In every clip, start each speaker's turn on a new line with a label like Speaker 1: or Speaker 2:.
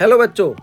Speaker 1: Hello बच्चों,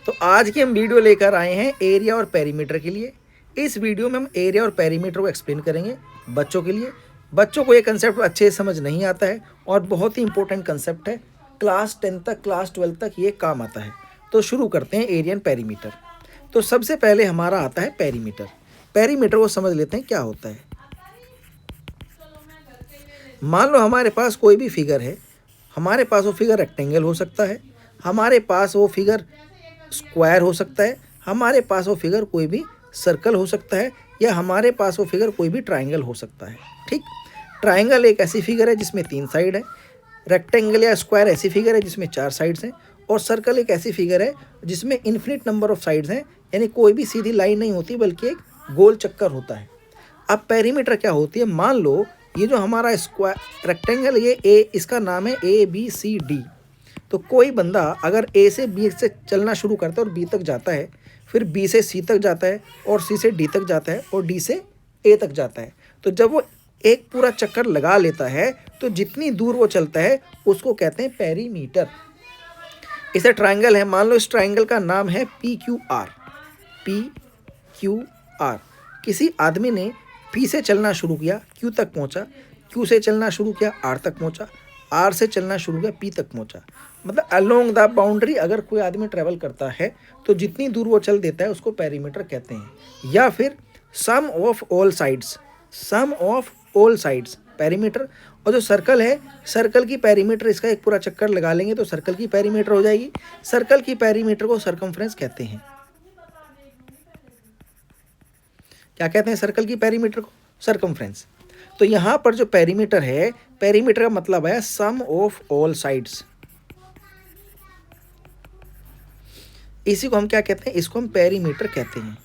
Speaker 1: तो आज की हम वीडियो लेकर आए हैं एरिया और पेरीमीटर के लिए। इस वीडियो में हम एरिया और पेरीमीटर को एक्सप्लेन करेंगे बच्चों के लिए। बच्चों को ये कंसेप्ट अच्छे से समझ नहीं आता है और बहुत ही इंपॉर्टेंट कंसेप्ट है। क्लास 10 तक, क्लास 12 तक ये काम आता है। तो शुरू करते हैं एरिया एंड पेरीमीटर। तो सबसे पहले हमारा आता है पेरीमीटर। पेरीमीटर को समझ लेते हैं क्या होता है। मान लो हमारे पास कोई भी फिगर है, हमारे पास वो फिगर रेक्टेंगल हो सकता है, हमारे पास वो फिगर स्क्वायर हो सकता है, हमारे पास वो फिगर कोई भी सर्कल हो सकता है, या हमारे पास वो फिगर कोई भी ट्राइंगल हो सकता है। ठीक, ट्राइंगल एक ऐसी फिगर है जिसमें 3 साइड है, रेक्टेंगल या स्क्वायर ऐसी फिगर है जिसमें 4 साइड्स हैं, और सर्कल एक ऐसी फिगर है जिसमें इन्फिनिट नंबर ऑफ साइड्स हैं, यानी कोई भी सीधी लाइन नहीं होती बल्कि एक गोल चक्कर होता है। अब पेरीमीटर क्या होती है, मान लो ये जो हमारा स्क्वायर रेक्टेंगल, ये ए, इसका नाम है ABCD। तो कोई बंदा अगर ए से बी से चलना शुरू करता है और बी तक जाता है, फिर बी से सी तक जाता है और सी से डी तक जाता है और डी से ए तक जाता है, तो जब वो एक पूरा चक्कर लगा लेता है तो जितनी दूर वो चलता है उसको कहते हैं पेरीमीटर। इसे ट्राइंगल है, मान लो इस ट्राइंगल का नाम है PQR। PQR, किसी आदमी ने P से चलना शुरू किया, Q तक पहुंचा, Q से चलना शुरू किया, R तक पहुंचा, R से चलना शुरू किया, P तक पहुंचा। मतलब अलोंग द बाउंड्री अगर कोई आदमी ट्रेवल करता है तो जितनी दूर वो चल देता है उसको पेरीमीटर कहते हैं। या फिर sum of all sides, sum of all sides perimeter. और जो सर्कल है, सर्कल की पेरीमीटर, इसका एक पूरा चक्कर लगा लेंगे तो सर्कल की पेरीमीटर हो जाएगी। सर्कल की पेरीमीटर को सर्कमफ्रेंस कहते हैं। क्या कहते हैं सर्कल की पेरीमीटर को? सर्कमफ्रेंस। तो यहाँ पर जो पेरीमीटर है, पेरीमीटर का मतलब है सम ऑफ ऑल साइड्स। इसी को हम क्या कहते हैं? इसको हम पेरीमीटर कहते हैं।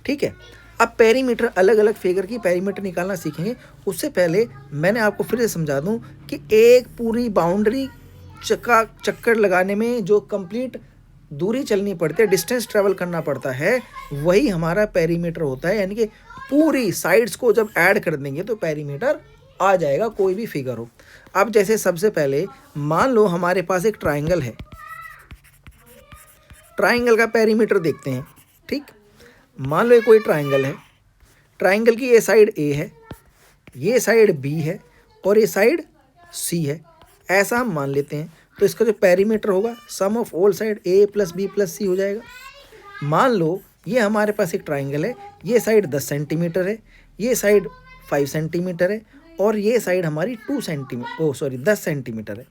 Speaker 1: ठीक है, अब पेरीमीटर, अलग अलग फिगर की पेरीमीटर निकालना सीखेंगे। उससे पहले मैंने आपको फिर से समझा दूं कि एक पूरी बाउंड्री चक्कर लगाने में जो कंप्लीट दूरी चलनी पड़ती है, डिस्टेंस ट्रेवल करना पड़ता है, वही हमारा पेरीमीटर होता है। यानी कि पूरी साइड्स को जब ऐड कर देंगे तो पेरीमीटर आ जाएगा, कोई भी फिगर हो। अब जैसे सबसे पहले मान लो हमारे पास एक ट्राइंगल है, ट्राइंगल का पेरीमीटर देखते हैं। ठीक, मान लो ये कोई ट्राइंगल है, ट्राइंगल की ये साइड A है, ये साइड B है और ये साइड C है, ऐसा हम मान लेते हैं। तो इसका जो पेरीमीटर होगा sum of all side A + B + C हो जाएगा। मान लो ये हमारे पास एक ट्राइंगल है, ये साइड 10 सेंटीमीटर है, ये साइड 5 सेंटीमीटर है और ये साइड हमारी 10 सेंटीमीटर है।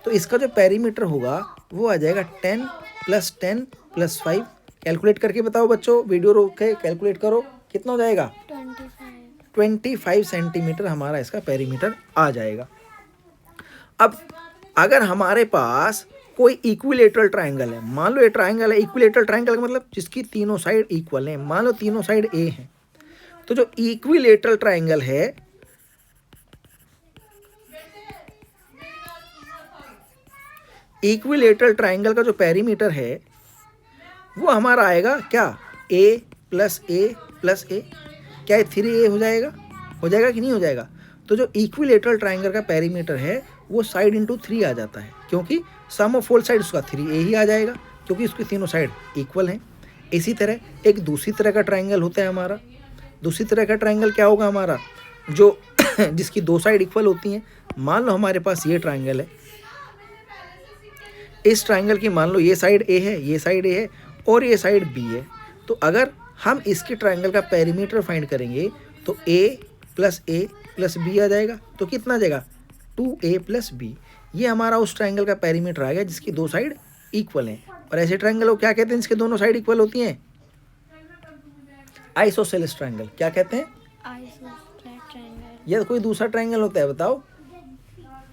Speaker 1: तो इसका जो पेरीमीटर होगा वो आ जाएगा 10 + 10 + 5। कैलकुलेट करके बताओ बच्चों, वीडियो रोक के कैलकुलेट करो, कितना हो जाएगा? 25 सेंटीमीटर हमारा इसका पेरीमीटर आ जाएगा। अब अगर हमारे पास कोई इक्विलेटरल ट्राइंगल है, मान लो ये ट्राइंगल है, इक्विलेटरल ट्राइंगल का मतलब जिसकी तीनों साइड इक्वल हैं, मान लो तीनों साइड A है, तो जो इक्विलेटरल ट्राइंगल है, इक्विलेटरल ट्राइंगल का जो पेरीमीटर है वो हमारा आएगा क्या? A + A + A। क्या ये 3A हो जाएगा? हो जाएगा कि नहीं हो जाएगा? तो जो इक्विलेटरल ट्राइंगल का पेरीमीटर है वो साइड इंटू 3 आ जाता है, क्योंकि सम ऑफ ऑल साइड उसका 3A ही आ जाएगा, क्योंकि उसकी तीनों साइड इक्वल हैं। इसी तरह एक दूसरी तरह का ट्राइंगल होता है हमारा। दूसरी तरह का ट्राइंगल क्या होगा हमारा? जो जिसकी 2 साइड इक्वल होती हैं। मान लो हमारे पास ये ट्राइंगल है, इस ट्राइंगल की मान लो ये साइड A है, ये साइड A है और ये साइड B है। तो अगर हम इसके ट्राइंगल का पेरीमीटर फाइंड करेंगे तो A + A + B आ जाएगा। तो कितना आ जाएगा? 2A + B। ये हमारा उस ट्राइंगल का पेरीमीटर आ गया जिसकी 2 साइड इक्वल हैं। और ऐसे ट्राइंगल को क्या कहते हैं जिसके दोनों साइड इक्वल होती हैं? Isosceles triangle. क्या कहते हैं?
Speaker 2: Isosceles triangle.
Speaker 1: या कोई दूसरा ट्राइंगल होता है, बताओ?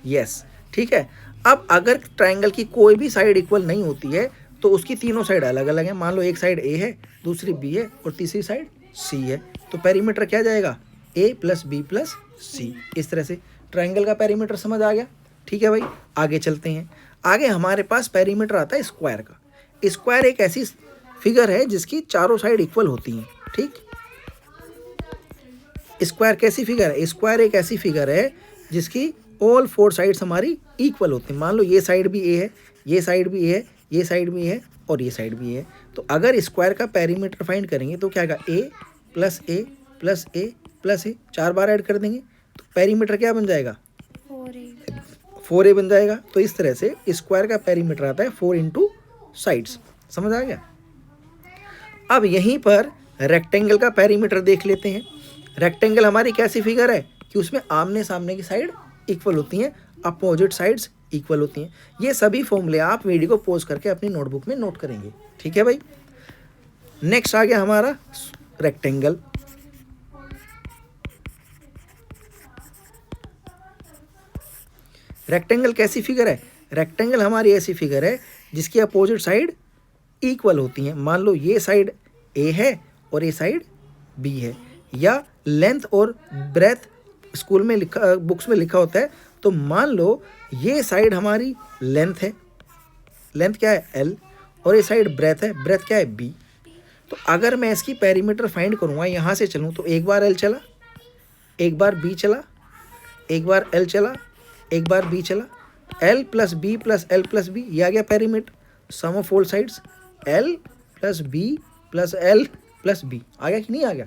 Speaker 1: यस, ठीक है। अब अगर ट्राइंगल की कोई भी साइड इक्वल नहीं होती है तो उसकी तीनों साइड अलग अलग हैं। मान लो एक साइड A है, दूसरी B है और तीसरी साइड C है, तो पेरीमीटर क्या जाएगा? A + B + C। इस तरह से ट्राइंगल का पेरीमीटर समझ आ गया। ठीक है भाई, आगे चलते हैं। आगे हमारे पास पेरीमीटर आता है स्क्वायर का। स्क्वायर एक ऐसी फिगर है जिसकी चारों साइड इक्वल होती हैं। ठीक, स्क्वायर कैसी फिगर है? स्क्वायर एक ऐसी फिगर है जिसकी ऑल 4 साइड्स हमारी इक्वल होती हैं। मान लो ये साइड भी A है, ये साइड भी A है, ये साइड भी है और ये साइड भी है। तो अगर स्क्वायर का पेरीमीटर फाइंड करेंगे तो क्या आएगा, ए प्लस ए प्लस ए प्लस ए, 4 बार ऐड कर देंगे तो पेरीमीटर क्या बन जाएगा,
Speaker 2: 4A.
Speaker 1: 4a बन जाएगा। तो इस तरह से स्क्वायर का पेरीमीटर आता है 4 इंटू साइड्स। समझ आ गया। अब यहीं पर रेक्टेंगल का पेरीमीटर देख लेते हैं। रेक्टेंगल हमारी कैसी फिगर है कि उसमें आमने सामने की साइड इक्वल होती हैं, अपोजिट साइड्स इक्वल होती हैं। ये सभी फॉर्मूले आप वीडियो को पॉज करके अपनी नोटबुक में नोट करेंगे। ठीक है भाई। नेक्स्ट आ गया हमारा रेक्टेंगल। रेक्टेंगल कैसी फिगर है, रेक्टेंगल हमारी ऐसी फिगर है जिसकी अपोजिट साइड इक्वल होती हैं। मान लो ये साइड ए है और ये साइड बी है, या लेंथ और ब्रेथ स्कूल में लिखा, बुक्स में लिखा होता है। तो मान लो ये साइड हमारी लेंथ है, लेंथ क्या है एल, और ये साइड ब्रेथ है, ब्रेथ क्या है बी। तो अगर मैं इसकी पेरीमीटर फाइंड करूँगा, यहाँ से चलूँ तो एक बार एल चला, एक बार बी चला, एक बार एल चला, एक बार बी चला, L plus B plus L plus B, ये आ गया perimeter, sum of all sides L plus B plus L plus B. आ गया कि नहीं आ गया।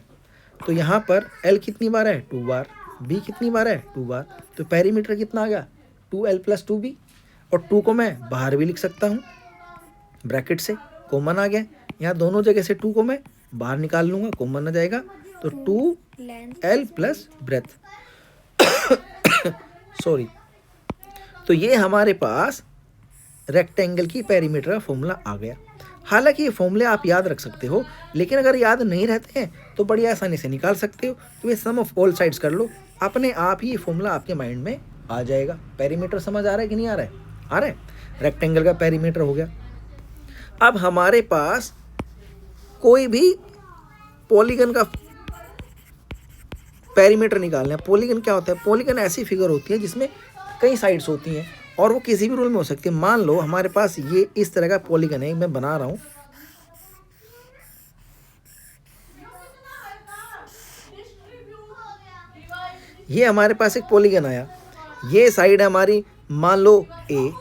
Speaker 1: तो यहाँ पर एल कितनी बार है, 2 बार, बी कितनी बार है, 2 बार। तो पेरीमीटर कितना आ गया, 2l प्लस 2b। और 2 को मैं बाहर भी लिख सकता हूँ, ब्रैकेट से कॉमन आ गया। यहाँ दोनों जगह से 2 को मैं बाहर निकाल लूँगा, कॉमन आ जाएगा। तो 2l प्लस ब्रेथ सॉरी। तो ये हमारे पास रेक्टेंगल की पेरीमीटर का फॉर्मूला आ गया। हालांकि ये फॉर्मूले आप याद रख सकते हो, लेकिन अगर याद नहीं रहते हैं तो बड़ी आसानी से निकाल सकते हो। तो ये सम ऑफ ऑल साइड्स कर लो, अपने आप ही ये फॉर्मूला आपके माइंड में आ जाएगा। पेरीमीटर समझ आ रहा है कि नहीं आ रहा है, आ रहा है। रेक्टेंगल का पेरीमीटर हो गया। अब हमारे पास कोई भी पॉलीगन का पेरीमीटर निकालना है। पॉलीगन क्या होता है, पॉलीगन ऐसी फिगर होती है जिसमें कई साइड्स होती हैं और वो किसी भी रूल में हो सकती है। मान लो हमारे पास ये इस तरह का पॉलीगन है, मैं बना रहा हूँ। ये हमारे पास एक पॉलीगन आया, ये साइड है हमारी, मान लो ए,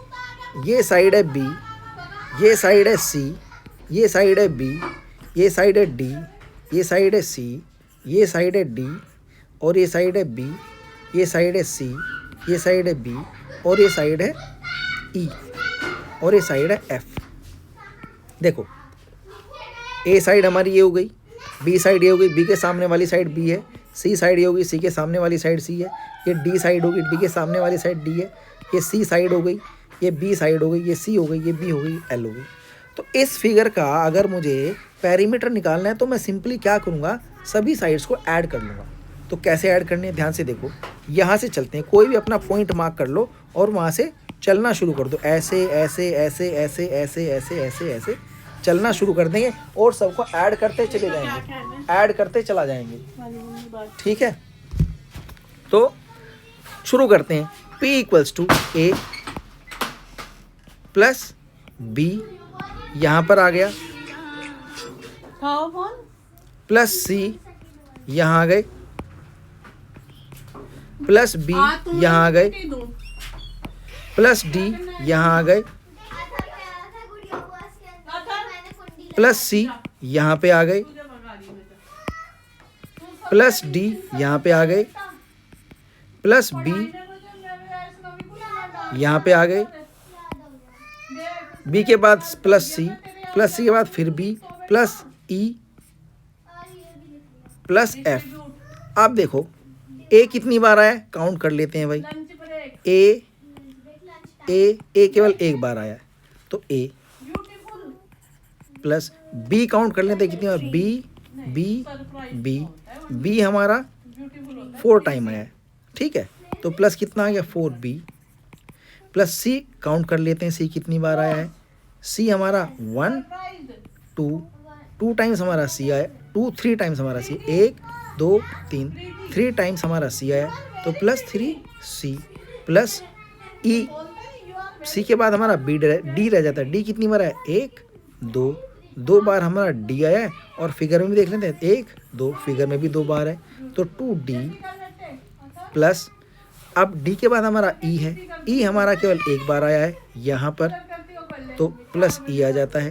Speaker 1: ये साइड है बी, ये साइड है सी, ये साइड है बी, ये साइड है डी, ये साइड है सी, ये साइड है डी, और ये साइड है बी, ये साइड है सी, ये साइड है बी, और ये साइड है ई, और ये साइड है एफ। देखो ए साइड हमारी ये हो गई, बी साइड ये हो गई, बी के सामने वाली साइड बी है, सी साइड ये होगी, सी के सामने वाली साइड सी है, ये डी साइड होगी, डी के सामने वाली साइड डी है, ये सी साइड हो गई, ये बी साइड हो गई, ये सी हो गई, ये बी हो गई, एल हो गई। तो इस फिगर का अगर मुझे पेरीमीटर निकालना है तो मैं सिंपली क्या करूँगा, सभी साइड्स को ऐड कर लूँगा। तो कैसे ऐड करने हैं, ध्यान से देखो। यहाँ से चलते हैं, कोई भी अपना पॉइंट मार्क कर लो और वहाँ से चलना शुरू कर दो। ऐसे ऐसे ऐसे ऐसे ऐसे ऐसे ऐसे ऐसे चलना शुरू कर देंगे और सबको ऐड करते चले जाएंगे, ऐड करते चला जाएंगे। ठीक है, तो शुरू करते हैं। P equals to A plus B, यहाँ पर आ गया, प्लस सी, यहाँ आ गए, प्लस बी, यहाँ आ गए, प्लस डी, यहाँ आ गए, प्लस सी, यहाँ पे आ गए, प्लस डी, यहाँ पे आ गए, प्लस बी, यहाँ पे आ गए, बी के बाद प्लस सी के बाद फिर बी, प्लस ई, प्लस एफ। आप देखो ए कितनी बार आया, काउंट कर लेते हैं भाई। ए केवल एक बार आया है, तो ए प्लस बी काउंट कर लेते हैं कितनी बार, बी हमारा 4 टाइम आया है। ठीक है, तो प्लस कितना आ गया, 4b, प्लस सी काउंट कर लेते हैं, सी कितनी बार आया है, सी हमारा 1 2 टाइम्स हमारा सी आया, 3 टाइम्स हमारा सी, 1 2 3 टाइम्स हमारा सी आया, तो प्लस 3c प्लस ई, सी के बाद हमारा डी रह जाता है। डी कितनी बार है, 1 2 बार हमारा डी आया है, और फिगर में भी देख लेते हैं, 1 2 फिगर में भी 2 बार है, तो 2d प्लस, अब डी के बाद हमारा ई है, ई हमारा केवल एक बार आया है यहाँ पर, तो प्लस ई आ जाता है,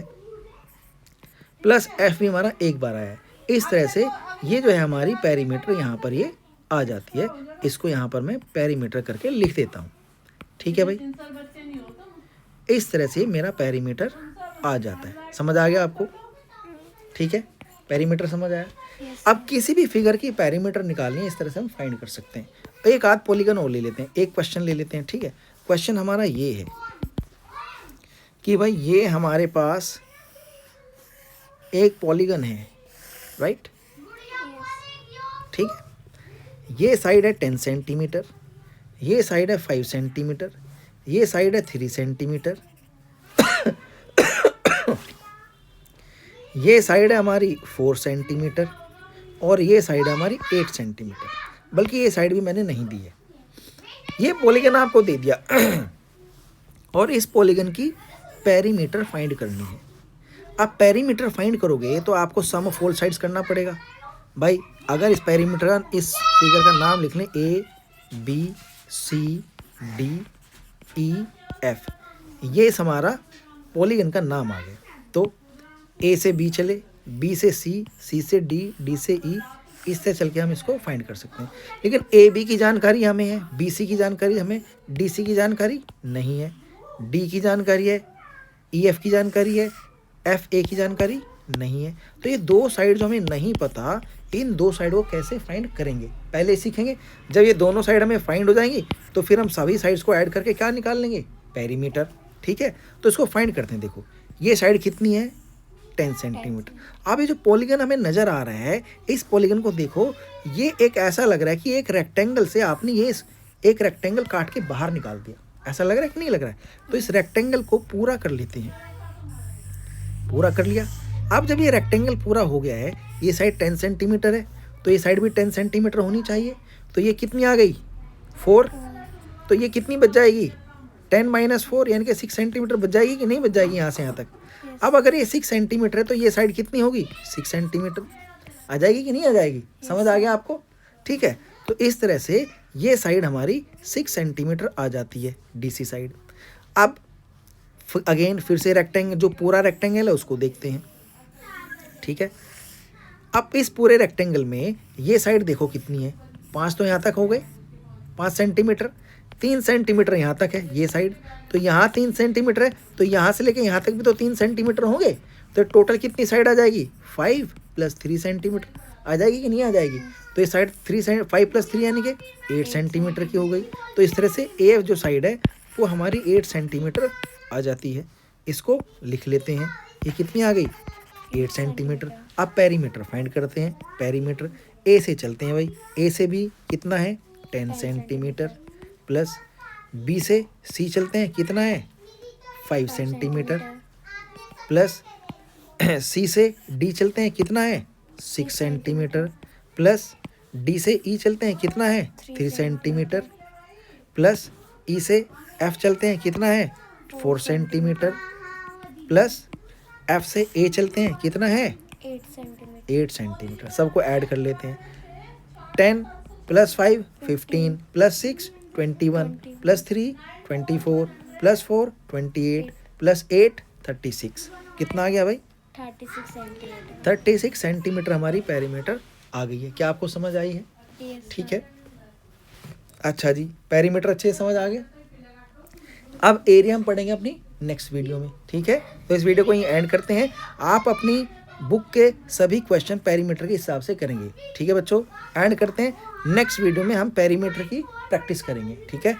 Speaker 1: प्लस एफ भी हमारा एक बार आया है। इस तरह से ये जो है हमारी पेरीमीटर यहाँ पर ये आ जाती है। इसको यहाँ पर मैं पेरीमीटर करके लिख देता हूँ, ठीक है भाई। इस तरह से मेरा पेरीमीटर आ जाता है। समझ आ गया आपको? ठीक है, पेरीमीटर समझ आया। अब किसी भी फिगर की पेरीमीटर निकालनी है, इस तरह से हम फाइंड कर सकते हैं। एक आध पॉलीगन और ले लेते हैं, एक क्वेश्चन ले लेते हैं, ठीक है। क्वेश्चन हमारा ये है कि भाई ये हमारे पास एक पॉलीगन है, राइट, ठीक है। ये साइड है 10 सेंटीमीटर, ये साइड है 5 सेंटीमीटर, ये साइड है 3 सेंटीमीटर, ये साइड है हमारी 4 सेंटीमीटर और ये साइड है हमारी 8 सेंटीमीटर। बल्कि ये साइड भी मैंने नहीं दी है। ये पॉलीगन आपको दे दिया और इस पॉलीगन की पेरीमीटर फाइंड करनी है। अब पेरीमीटर फाइंड करोगे तो आपको सम ऑफ ऑल साइड्स करना पड़ेगा भाई। अगर इस पेरीमीटर का, इस फिगर का नाम लिख लें A B C D E F, ये हमारा पॉलीगन का नाम आ गया। तो A से B चले, B से C, C से D, D से E, इस तरह चल के हम इसको फाइंड कर सकते हैं। लेकिन AB की जानकारी हमें है, BC की जानकारी हमें, DC की जानकारी नहीं है, D की जानकारी है, EF की जानकारी है, FA की जानकारी नहीं है। तो ये दो साइड जो हमें नहीं पता, इन दो साइड को कैसे फाइंड करेंगे पहले सीखेंगे। जब ये दोनों साइड हमें फाइंड हो जाएंगी तो फिर हम सभी साइड्स को ऐड करके क्या निकाल लेंगे, पेरीमीटर, ठीक है। तो इसको फाइंड करते हैं। देखो ये साइड कितनी है, 10 सेंटीमीटर। अब ये जो पॉलीगन हमें नज़र आ रहा है, इस पॉलीगन को देखो, ये एक ऐसा लग रहा है कि एक रेक्टेंगल से आपने ये एक रेक्टेंगल काट के बाहर निकाल दिया। ऐसा लग रहा है कि नहीं लग रहा है? तो इस रेक्टेंगल को पूरा कर लेते हैं। पूरा कर लिया। अब जब ये रेक्टेंगल पूरा हो गया है, ये साइड 10 सेंटीमीटर है तो ये साइड भी 10 सेंटीमीटर होनी चाहिए। तो ये कितनी आ गई, 4। तो ये कितनी बच जाएगी, 10 - 4 यानी कि 6 सेंटीमीटर बच जाएगी कि नहीं बच जाएगी यहाँ से यहाँ तक। अब अगर ये 6 सेंटीमीटर है तो ये साइड कितनी होगी, 6 सेंटीमीटर आ जाएगी कि नहीं आ जाएगी? समझ आ गया आपको? ठीक है। तो इस तरह से ये साइड हमारी 6 सेंटीमीटर आ जाती है, DC साइड। अब अगेन फिर से रेक्टेंगल, जो पूरा रेक्टेंगल है उसको देखते हैं, ठीक है। अब इस पूरे रेक्टेंगल में ये साइड देखो कितनी है, 5 तो यहाँ तक हो गए, 5 सेंटीमीटर, 3 सेंटीमीटर यहाँ तक है ये साइड। तो यहाँ 3 सेंटीमीटर है तो यहाँ से लेके यहाँ तक भी तो 3 सेंटीमीटर होंगे। तो टोटल कितनी साइड आ जाएगी, 5 + 3 सेंटीमीटर आ जाएगी कि नहीं आ जाएगी? तो ये साइड 5 + 3 यानी कि 8 सेंटीमीटर की हो गई। तो इस तरह से AF जो साइड है वो हमारी 8 सेंटीमीटर आ जाती है। इसको लिख लेते हैं, ये कितनी आ गई, 8 सेंटीमीटर। अब पेरीमीटर फाइंड करते हैं। पेरीमीटर A से चलते हैं भाई। A से B कितना है, 10 सेंटीमीटर, प्लस B से C चलते हैं, कितना है, 5 सेंटीमीटर, प्लस C से D चलते हैं, कितना है, 6 सेंटीमीटर, प्लस D से E चलते हैं, कितना है, 3 सेंटीमीटर, प्लस E से F चलते हैं, कितना है, 4 सेंटीमीटर, प्लस F से A चलते हैं, कितना है, 8 सेंटीमीटर। सबको ऐड कर लेते हैं। 10 + 5 15 + 6 21 + 3 24 + 4 28 + 8 36। कितना आ गया भाई,
Speaker 2: 36 सेंटीमीटर।
Speaker 1: 36 सेंटीमीटर हमारी पेरीमीटर आ गई है। क्या आपको समझ आई है? ठीक है, अच्छा जी, पेरीमीटर अच्छे से समझ आ गया। अब एरिया हम पढ़ेंगे अपनी नेक्स्ट वीडियो में, ठीक है। तो इस वीडियो को यहीं एंड करते हैं। आप अपनी बुक के सभी क्वेश्चन पेरीमीटर के हिसाब से करेंगे, ठीक है बच्चों। एंड करते हैं, नेक्स्ट वीडियो में हम पेरीमीटर की प्रैक्टिस करेंगे, ठीक है।